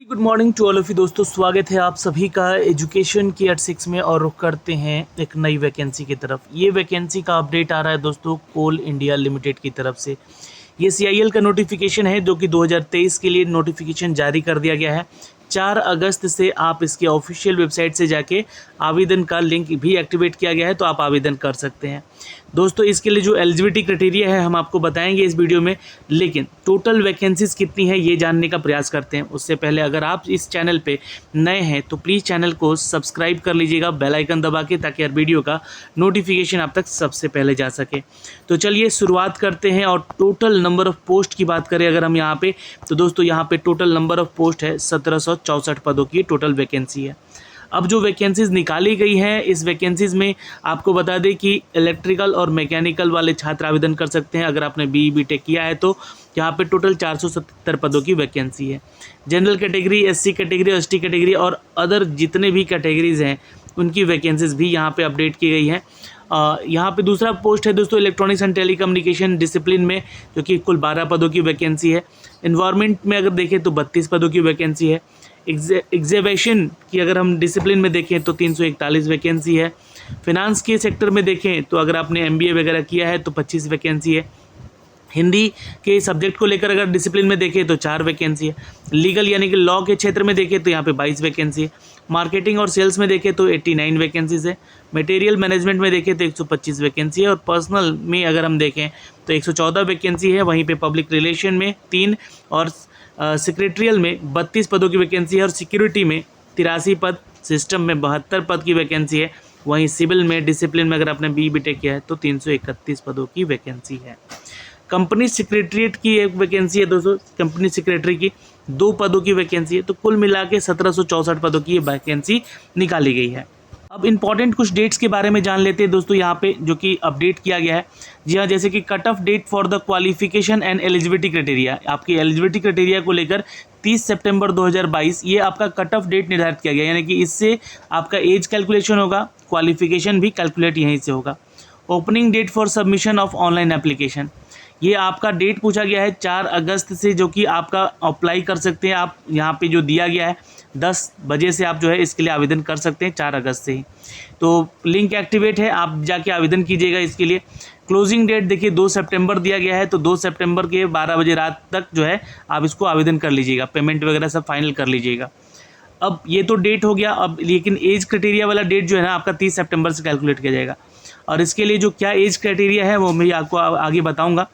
Good morning to all of you दोस्तों, स्वागत है आप सभी का एजुकेशन की एट 6 में। और रुख करते हैं एक नई वैकेंसी की तरफ। ये वैकेंसी का अपडेट आ रहा है दोस्तों कोल इंडिया लिमिटेड की तरफ से। ये CIL का नोटिफिकेशन है जो कि 2023 के लिए नोटिफिकेशन जारी कर दिया गया है। 4 अगस्त से आप इसके ऑफिशियल वेबसाइट से जाके आवेदन का लिंक भी एक्टिवेट किया गया है, तो आप आवेदन कर सकते हैं। दोस्तों इसके लिए जो एलिजिबिलिटी क्राइटेरिया है हम आपको बताएंगे इस वीडियो में, लेकिन टोटल वैकेंसीज कितनी है ये जानने का प्रयास करते हैं। उससे पहले अगर आप इस चैनल पे नए हैं तो प्लीज़ चैनल को सब्सक्राइब कर लीजिएगा बेल आइकन दबा के, ताकि हर वीडियो का नोटिफिकेशन आप तक सबसे पहले जा सके। तो चलिए शुरुआत करते हैं। और टोटल नंबर ऑफ़ पोस्ट की बात करें अगर हम यहाँ पे, तो दोस्तों यहाँ पे टोटल नंबर ऑफ़ पोस्ट है 1764 पदों की टोटल वैकेंसी है। अब जो वैकेंसीज़ निकाली गई हैं इस वैकेंसीज़ में आपको बता दें कि इलेक्ट्रिकल और मैकेनिकल वाले छात्र आवेदन कर सकते हैं। अगर आपने BE-BTech किया है तो यहाँ पे टोटल 477 पदों की वैकेंसी है। General category, SC category, ST category और अदर जितने भी कैटेगरीज़ हैं उनकी वैकेंसीज़ भी यहाँ पे अपडेट की गई हैं। यहाँ पे दूसरा पोस्ट है दोस्तों इलेक्ट्रॉनिक्स एंड टेलीकम्युनिकेशन डिसिप्लिन में, जो कि कुल 12 पदों की वैकेंसी है। इन्वायरमेंट में अगर देखें तो 32 पदों की वैकेंसी है। एग्जीबिशन की अगर हम डिसिप्लिन में देखें तो 341 वैकेंसी है। फिनांस के सेक्टर में देखें तो अगर आपने MBA वगैरह किया है तो 25 वैकेंसी है। हिंदी के सब्जेक्ट को लेकर अगर डिसिप्लिन में देखें तो 4 वैकेंसी है। लीगल यानी कि लॉ के क्षेत्र में देखें तो यहाँ पे 22 वैकेंसी है। मार्केटिंग और सेल्स में देखें तो 89 वैकेंसीज है। मटेरियल मैनेजमेंट में देखें तो 125 वैकेंसी है। और पर्सनल में अगर हम देखें तो 114 वैकेंसी है। वहीं पे पब्लिक रिलेशन में 3 और सेक्रेटरियल में 32 पदों की वैकेंसी है। और सिक्योरिटी में 83 पद, सिस्टम में 72 पद की वैकेंसी है। वहीं सिविल में डिसिप्लिन में अगर आपने BE-BTech किया है तो 331 पदों की वैकेंसी है। कंपनी सेक्रेटरीट की एक वैकेंसी है दोस्तों, कंपनी सेक्रेटरी की 2 पदों की वैकेंसी है। तो कुल मिला के 1764 पदों की ये वैकेंसी निकाली गई है। अब इंपॉर्टेंट कुछ डेट्स के बारे में जान लेते हैं दोस्तों यहाँ पे, जो कि अपडेट किया गया है। जी हाँ, जैसे कि cut off date for the qualification and eligibility criteria, आपकी एलिजिबिलिटी क्राइटेरिया को लेकर 30 सितंबर 2022 ये आपका कट ऑफ डेट निर्धारित किया गया, यानी कि इससे आपका एज कैलकुलेशन होगा, क्वालिफिकेशन भी कैलकुलेट यहीं से होगा। Opening date for submission of online application, ये आपका डेट पूछा गया है 4 अगस्त से, जो कि आपका अप्लाई कर सकते हैं आप। यहाँ पे जो दिया गया है 10 बजे से आप जो है इसके लिए आवेदन कर सकते हैं 4 अगस्त से ही। तो लिंक एक्टिवेट है, आप जाके आवेदन कीजिएगा इसके लिए। क्लोजिंग डेट देखिए 2 सितंबर दिया गया है, तो 2 सितंबर के 12 बजे रात तक जो है आप इसको आवेदन कर लीजिएगा, पेमेंट वगैरह सब फाइनल कर लीजिएगा। अब ये तो डेट हो गया। अब लेकिन एज क्राइटेरिया वाला डेट जो है ना आपका 30 सितंबर से कैलकुलेट किया जाएगा। और इसके लिए जो क्या एज क्राइटेरिया है वो मैं आपको आगे बताऊंगा।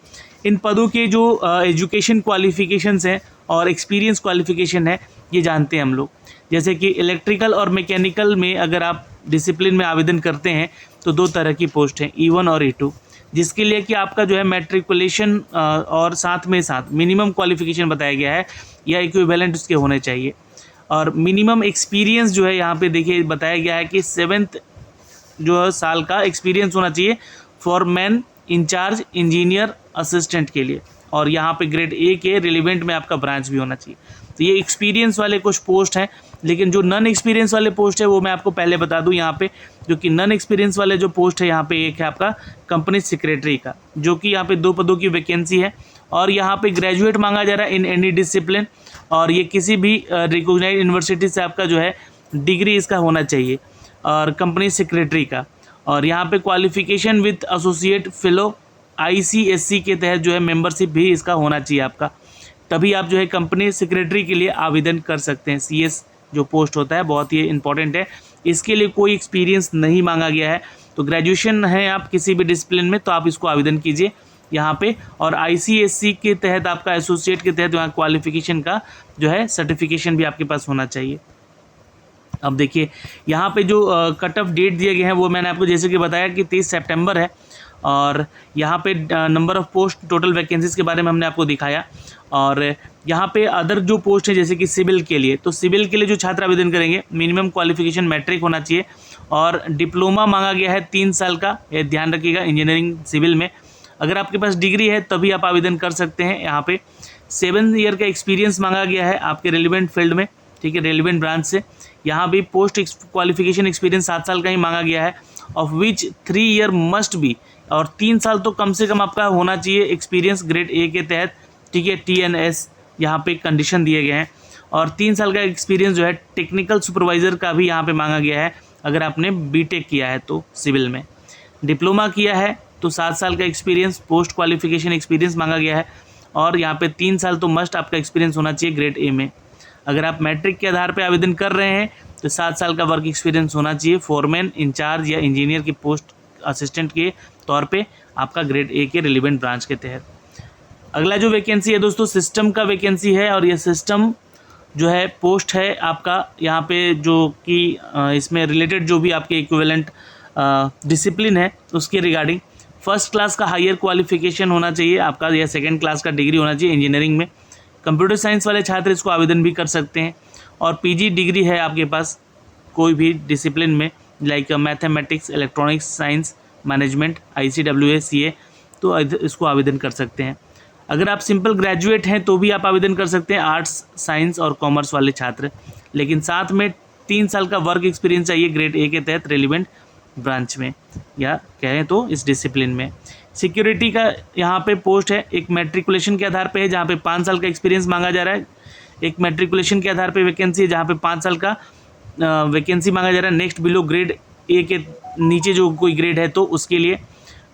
इन पदों के जो एजुकेशन क्वालिफिकेशंस हैं और एक्सपीरियंस क्वालिफिकेशन है ये जानते हैं हम लोग। जैसे कि इलेक्ट्रिकल और मैकेनिकल में अगर आप डिसिप्लिन में आवेदन करते हैं तो 2 तरह की पोस्ट हैं, E1 और E2, जिसके लिए कि आपका जो है मैट्रिकुलेशन और साथ में साथ मिनिमम क्वालिफिकेशन बताया गया है या इक्विवेलेंट उसके होने चाहिए। और मिनिमम एक्सपीरियंस जो है यहाँ पे देखिए बताया गया है कि 7th जो है साल का एक्सपीरियंस होना चाहिए फॉरमैन, इंचार्ज, इंजीनियर, असिस्टेंट के लिए। और यहाँ पे ग्रेड A के रिलेवेंट में आपका ब्रांच भी होना चाहिए। तो ये एक्सपीरियंस वाले कुछ पोस्ट हैं। लेकिन जो नॉन एक्सपीरियंस वाले पोस्ट है वो मैं आपको पहले बता दूं यहाँ पे, जो कि नॉन एक्सपीरियंस वाले जो पोस्ट है यहाँ पे एक है आपका कंपनी सेक्रेटरी का, जो कि यहाँ पे 2 पदों की वैकेंसी है। और यहाँ पे ग्रेजुएट मांगा जा रहा है इन एनी डिसिप्लिन, और ये किसी भी रिकॉग्नाइज्ड यूनिवर्सिटी से आपका जो है डिग्री इसका होना चाहिए, और कंपनी सेक्रेटरी का। और यहाँ पे qualification with associate fellow ICSC के तहत जो है मेंबरशिप भी इसका होना चाहिए आपका, तभी आप जो है कंपनी सेक्रेटरी के लिए आवेदन कर सकते हैं। CS जो पोस्ट होता है बहुत ही इंपॉर्टेंट है। इसके लिए कोई एक्सपीरियंस नहीं मांगा गया है, तो ग्रेजुएशन है आप किसी भी डिसिप्लिन में तो आप इसको आवेदन कीजिए यहाँ पे। और ICSC के तहत आपका एसोसिएट के तहत वहाँ क्वालिफिकेशन का जो है सर्टिफिकेशन भी आपके पास होना चाहिए। अब देखिए यहाँ पे जो कट ऑफ डेट दिए गए हैं वो मैंने आपको जैसे कि बताया कि 30 सितंबर है। और यहाँ पे number of post, total vacancies के बारे में हमने आपको दिखाया। और यहाँ पे अदर जो पोस्ट है जैसे कि सिविल के लिए, तो सिविल के लिए जो छात्र आवेदन करेंगे मिनिमम क्वालिफिकेशन मैट्रिक होना चाहिए और डिप्लोमा मांगा गया है 3 साल का, ये ध्यान रखिएगा। इंजीनियरिंग सिविल में अगर आपके पास डिग्री है तभी आप आवेदन कर सकते हैं। यहाँ पे 7 ईयर का एक्सपीरियंस मांगा गया है आपके रेलिवेंट फील्ड में, ठीक है, रेलिवेंट ब्रांच से। यहाँ भी पोस्ट क्वालिफिकेशन एक्सपीरियंस 7 साल का ही मांगा गया है, of which 3 year must be, और 3 साल तो कम से कम आपका होना चाहिए एक्सपीरियंस ग्रेड A के तहत, ठीक है, TNS यहाँ पे कंडीशन दिए गए हैं। और 3 साल का एक्सपीरियंस जो है टेक्निकल सुपरवाइज़र का भी यहाँ पे मांगा गया है अगर आपने बीटेक किया है तो सिविल में। डिप्लोमा किया है तो 7 साल का एक्सपीरियंस, पोस्ट क्वालिफिकेशन एक्सपीरियंस मांगा गया है और यहाँ पे 3 साल तो मस्ट आपका एक्सपीरियंस होना चाहिए ग्रेड ए में। अगर आप मैट्रिक के आधार पे आवेदन कर रहे हैं तो 7 साल का वर्क एक्सपीरियंस होना चाहिए फोरमैन, इंचार्ज या इंजीनियर की पोस्ट असिस्टेंट के तौर पे आपका ग्रेड ए के रिलेवेंट ब्रांच के तहत। अगला जो वैकेंसी है दोस्तों सिस्टम का वैकेंसी है और ये सिस्टम जो है पोस्ट है आपका यहाँ पे जो कि इसमें रिलेटेड जो भी आपके इक्विवेलेंट डिसिप्लिन है उसके रिगार्डिंग फर्स्ट क्लास का हायर क्वालिफिकेशन होना चाहिए आपका या सेकंड क्लास का डिग्री होना चाहिए इंजीनियरिंग में। कंप्यूटर साइंस वाले छात्र इसको आवेदन भी कर सकते हैं और पीजी डिग्री है आपके पास कोई भी डिसिप्लिन में like mathematics, electronics, science, management, ICWA, CA तो इसको आवेदन कर सकते हैं। अगर आप सिंपल ग्रेजुएट हैं तो भी आप आवेदन कर सकते हैं आर्ट्स, साइंस और कॉमर्स वाले छात्र, लेकिन साथ में 3 साल का वर्क एक्सपीरियंस चाहिए ग्रेड ए के तहत रेलिवेंट ब्रांच में या कहें तो इस डिसिप्लिन में। सिक्योरिटी का यहाँ पे पोस्ट है एक मैट्रिकुलेशन के आधार पे है जहाँ पे 5 साल का एक्सपीरियंस मांगा जा रहा है। एक मैट्रिकुलेशन के आधार पे वैकेंसी है जहाँ पे 5 साल का वैकेंसी मांगा जा रहा है। नेक्स्ट बिलो ग्रेड ए के नीचे जो कोई ग्रेड है तो उसके लिए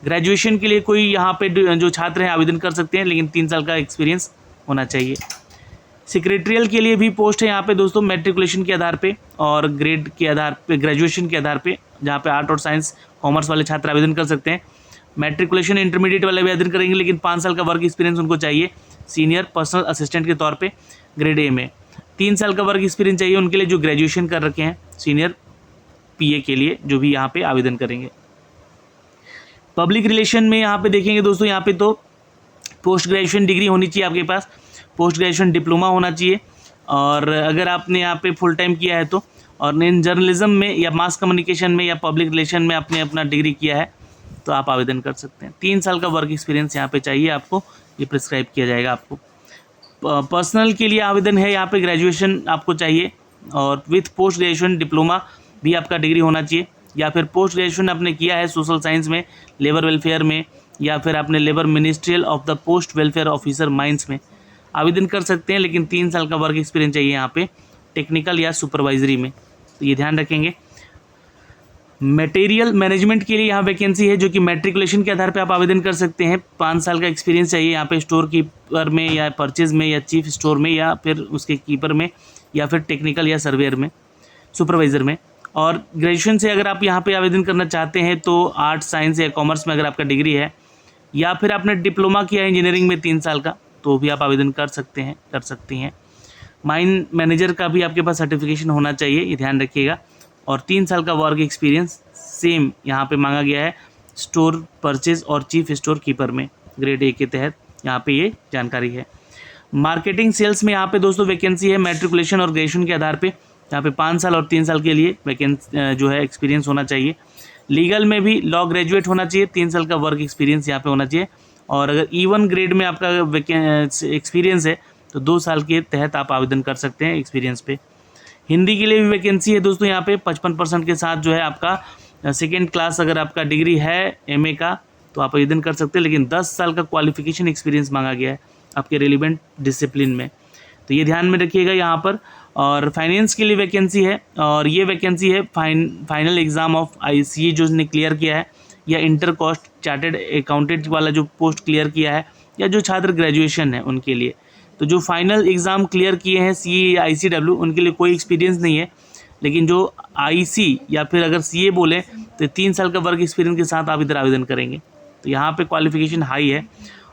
ग्रेजुएशन के लिए कोई यहाँ पे जो छात्र हैं आवेदन कर सकते हैं लेकिन 3 साल का एक्सपीरियंस होना चाहिए। सेक्रेटरियल के लिए भी पोस्ट है यहाँ पे दोस्तों मैट्रिकुलेशन के आधार पे और ग्रेड के आधार पे, ग्रेजुएशन के आधार पे, जहाँ पे आर्ट और साइंस कॉमर्स वाले छात्र आवेदन कर सकते हैं। मैट्रिकुलेशन इंटरमीडिएट वाले भी आवेदन करेंगे लेकिन 5 साल का वर्क एक्सपीरियंस उनको चाहिए सीनियर पर्सनल असिस्टेंट के तौर पे ग्रेड ए में। 3 साल का वर्क एक्सपीरियंस चाहिए उनके लिए जो ग्रेजुएशन कर रखे हैं सीनियर PA के लिए जो भी यहाँ पे आवेदन करेंगे। पब्लिक रिलेशन में यहाँ पे देखेंगे दोस्तों यहाँ पे तो पोस्ट ग्रेजुएशन डिग्री होनी चाहिए आपके पास, पोस्ट ग्रेजुएशन डिप्लोमा होना चाहिए और अगर आपने यहाँ पे फुल टाइम किया है तो, और इन जर्नलिज्म में या मास कम्युनिकेशन में या पब्लिक रिलेशन में आपने अपना डिग्री किया है तो आप आवेदन कर सकते हैं। 3 साल का वर्क एक्सपीरियंस यहाँ पे चाहिए आपको, ये प्रिस्क्राइब किया जाएगा आपको। पर्सनल के लिए आवेदन है यहाँ पे ग्रेजुएशन आपको चाहिए और विथ पोस्ट ग्रेजुएशन डिप्लोमा भी आपका डिग्री होना चाहिए या फिर पोस्ट ग्रेजुएशन आपने किया है सोशल साइंस में, लेबर वेलफेयर में या फिर आपने labour ministerial of the post welfare officer mines में आवेदन कर सकते हैं लेकिन 3 साल का वर्क एक्सपीरियंस चाहिए यहाँ पे टेक्निकल या सुपरवाइजरी में, तो ये ध्यान रखेंगे। मटेरियल मैनेजमेंट के लिए यहाँ वैकेंसी है जो कि मैट्रिकुलेशन के आधार पे आप आवेदन कर सकते हैं। 5 साल का एक्सपीरियंस चाहिए यहाँ पे स्टोर कीपर में या परचेज में या चीफ स्टोर में या फिर उसके कीपर में या फिर टेक्निकल या सर्वेयर में, सुपरवाइज़र में। और ग्रेजुएशन से अगर आप यहाँ पे आवेदन करना चाहते हैं तो आर्ट्स, साइंस या कॉमर्स में अगर आपका डिग्री है या फिर आपने डिप्लोमा किया है इंजीनियरिंग में 3 साल का तो भी आप आवेदन कर सकते हैं, कर सकती हैं। माइन मैनेजर का भी आपके पास सर्टिफिकेशन होना चाहिए, ये ध्यान रखिएगा। और 3 साल का वर्क एक्सपीरियंस सेम यहाँ पे मांगा गया है स्टोर परचेज और चीफ स्टोर कीपर में ग्रेड ए के तहत, यहाँ पे ये जानकारी है। मार्केटिंग सेल्स में यहाँ पे दोस्तों वैकेंसी है मैट्रिकुलेशन और ग्रेजुएशन के आधार पे, यहाँ पे 5 साल और 3 साल के लिए वैकेंसी जो है एक्सपीरियंस होना चाहिए। लीगल में भी लॉ ग्रेजुएट होना चाहिए, 3 साल का वर्क एक्सपीरियंस यहाँ पे होना चाहिए और अगर E1 ग्रेड में आपका एक्सपीरियंस है तो 2 साल के तहत आप आवेदन कर सकते हैं एक्सपीरियंस पे। हिंदी के लिए भी वैकेंसी है दोस्तों यहाँ पे 55% के साथ जो है आपका सेकेंड क्लास अगर आपका डिग्री है MA का तो आप आवेदन कर सकते हैं लेकिन 10 साल का क्वालिफिकेशन एक्सपीरियंस मांगा गया है आपके रिलेवेंट डिसिप्लिन में, तो ये ध्यान में रखिएगा यहाँ पर। और फाइनेंस के लिए वैकेंसी है और ये वैकेंसी है फाइनल एग्ज़ाम ऑफ ICA जो उसने क्लियर किया है या इंटर कॉस्ट चार्टेड अकाउंटेंट वाला जो पोस्ट क्लियर किया है या जो छात्र ग्रेजुएशन है उनके लिए। तो जो फाइनल एग्ज़ाम क्लियर किए हैं CA या ICW उनके लिए कोई एक्सपीरियंस नहीं है, लेकिन जो IC या फिर अगर CA बोले तो 3 साल का वर्क एक्सपीरियंस के साथ आप इधर आवेदन करेंगे, तो यहाँ पे क्वालिफिकेशन हाई है।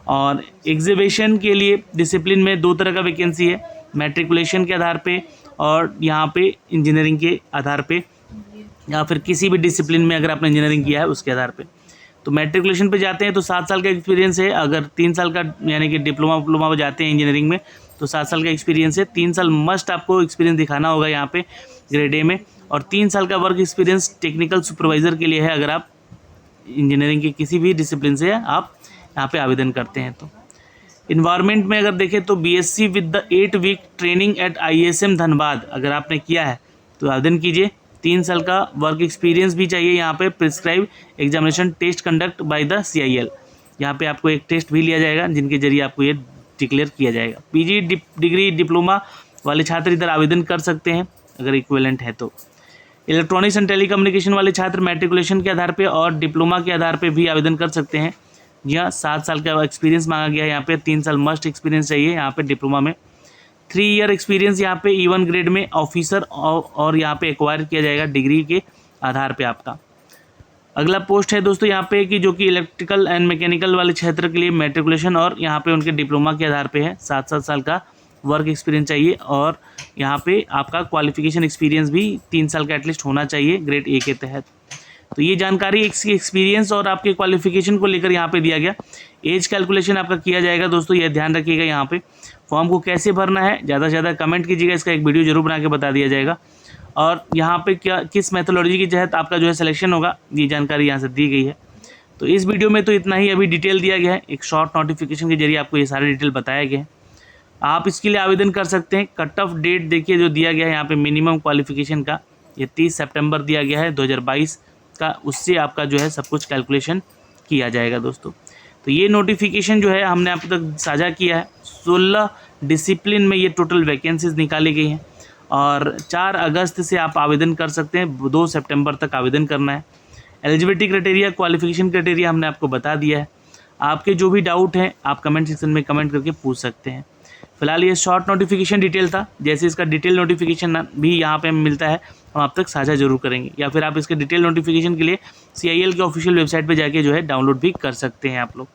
और एग्जीबिशन के लिए डिसिप्लिन में 2 तरह का वैकेंसी है, मैट्रिकुलेशन के आधार पे और यहाँ पे इंजीनियरिंग के आधार पे या फिर किसी भी डिसिप्लिन में अगर आपने इंजीनियरिंग किया है उसके आधार पे। तो मैट्रिकुलेशन पे जाते हैं तो 7 साल का एक्सपीरियंस है, अगर 3 साल का यानी कि डिप्लोमा पे जाते हैं इंजीनियरिंग में तो 7 साल का एक्सपीरियंस है। 3 साल मस्ट आपको एक्सपीरियंस दिखाना होगा यहाँ पे ग्रेड ए में और 3 साल का वर्क एक्सपीरियंस टेक्निकल सुपरवाइज़र के लिए है अगर आप इंजीनियरिंग के किसी भी डिसिप्लिन से आप यहाँ पे आवेदन करते हैं। तो इन्वायरमेंट में अगर देखें तो BSc with the 8 week training at ISM Dhanbad अगर आपने किया है तो आवेदन कीजिए। 3 साल का वर्क एक्सपीरियंस भी चाहिए यहाँ पे। Prescribe examination test conduct by the CIL, यहाँ पे आपको एक टेस्ट भी लिया जाएगा जिनके जरिए आपको ये डिक्लेयर किया जाएगा। PG डिग्री डिप्लोमा वाले छात्र इधर आवेदन कर सकते हैं अगर इक्विवेलेंट है तो। इलेक्ट्रॉनिक्स एंड टेलीकम्युनिकेशन वाले छात्र मैट्रिकुलेशन के आधार पे और डिप्लोमा के आधार पे भी आवेदन कर सकते हैं। यहाँ 7 साल का एक्सपीरियंस मांगा गया है, यहाँ पे 3 साल मस्ट एक्सपीरियंस चाहिए यहाँ पे डिप्लोमा में। 3 ईयर एक्सपीरियंस यहाँ पे E1 ग्रेड में ऑफिसर और यहाँ पे एक्वायर किया जाएगा डिग्री के आधार पे आपका। अगला पोस्ट है दोस्तों यहाँ पे कि जो कि इलेक्ट्रिकल एंड मैकेनिकल वाले क्षेत्र के लिए मैट्रिकुलेशन और यहाँ पे उनके डिप्लोमा के आधार पे है। 7 साल का वर्क एक्सपीरियंस चाहिए और यहाँ पे आपका क्वालिफिकेशन एक्सपीरियंस भी 3 साल का एटलीस्ट होना चाहिए ग्रेड ए के तहत। तो ये जानकारी एक्सपीरियंस और आपके क्वालिफिकेशन को लेकर यहाँ पे दिया गया। एज कैलकुलेशन आपका किया जाएगा दोस्तों, यह ध्यान रखिएगा। यहाँ पे फॉर्म को कैसे भरना है ज़्यादा से ज़्यादा कमेंट कीजिएगा, इसका एक वीडियो जरूर बना के बता दिया जाएगा। और यहाँ पे किस मेथोडोलॉजी के तहत आपका जो है सिलेक्शन होगा, ये जानकारी यहाँ से दी गई है। तो इस वीडियो में तो इतना ही अभी डिटेल दिया गया है, एक शॉर्ट नोटिफिकेशन के जरिए आपको ये सारे डिटेल बताया गया है। आप इसके लिए आवेदन कर सकते हैं। कट ऑफ डेट देखिए जो दिया गया है यहाँ पे मिनिमम क्वालिफिकेशन का, ये 30 सितंबर दिया गया है 2022 का, उससे आपका जो है सब कुछ कैलकुलेशन किया जाएगा दोस्तों। तो ये नोटिफिकेशन जो है हमने आप तक साझा किया है। 16 डिसिप्लिन में ये टोटल वैकेंसीज निकाली गई हैं और 4 अगस्त से आप आवेदन कर सकते हैं, 2 सितंबर तक आवेदन करना है। एलिजिबिलिटी क्राइटेरिया, क्वालिफिकेशन क्राइटेरिया हमने आपको बता दिया है। आपके जो भी डाउट हैं आप कमेंट सेक्शन में कमेंट करके पूछ सकते हैं। फिलहाल ये शॉर्ट नोटिफिकेशन डिटेल था, जैसे इसका डिटेल नोटिफिकेशन भी यहाँ पे मिलता है हम आप तक साझा जरूर करेंगे, या फिर आप इसके डिटेल नोटिफिकेशन के लिए CIL के ऑफिशियल वेबसाइट पे जाके जो है डाउनलोड भी कर सकते हैं आप लोग।